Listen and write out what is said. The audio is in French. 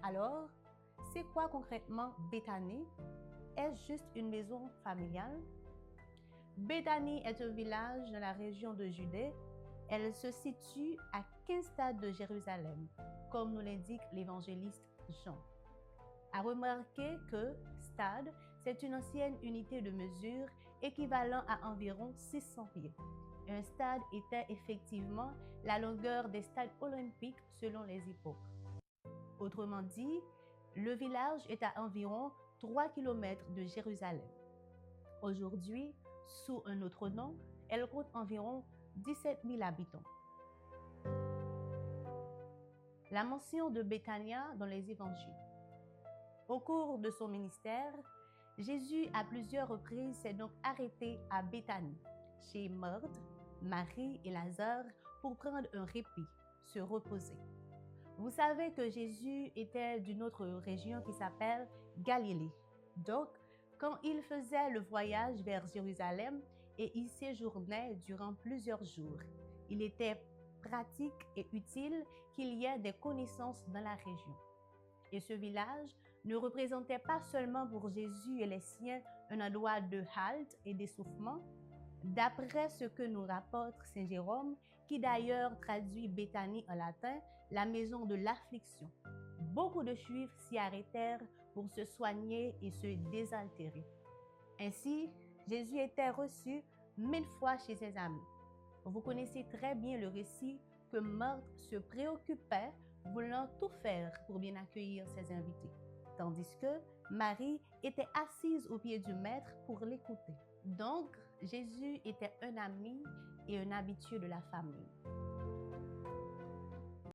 Alors, c'est quoi concrètement Béthanie? Est-ce juste une maison familiale? Béthanie est un village dans la région de Judée. Elle se situe à 15 stades de Jérusalem, comme nous l'indique l'évangéliste Jean. À remarquer que stade, c'est une ancienne unité de mesure équivalent à environ 600 pieds. Un stade était effectivement la longueur des stades olympiques selon les époques. Autrement dit, le village est à environ 3 km de Jérusalem. Aujourd'hui, sous un autre nom, elle compte environ 17 000 habitants. La mention de Béthania dans les évangiles. Au cours de son ministère, Jésus à plusieurs reprises s'est donc arrêté à Béthanie, chez Marthe, Marie et Lazare, pour prendre un répit, se reposer. Vous savez que Jésus était d'une autre région qui s'appelle Galilée. Donc, quand il faisait le voyage vers Jérusalem et y séjournait durant plusieurs jours, il était pratique et utile qu'il y ait des connaissances dans la région. Et ce village ne représentait pas seulement pour Jésus et les siens un endroit de halte et d'essoufflement, d'après ce que nous rapporte Saint Jérôme, qui d'ailleurs traduit Béthanie en latin, la maison de l'affliction. Beaucoup de Juifs s'y arrêtèrent pour se soigner et se désaltérer. Ainsi, Jésus était reçu 1000 fois chez ses amis. Vous connaissez très bien le récit que Marthe se préoccupait, voulant tout faire pour bien accueillir ses invités, tandis que Marie était assise au pied du maître pour l'écouter. Donc, Jésus était un ami et un habitué de la famille.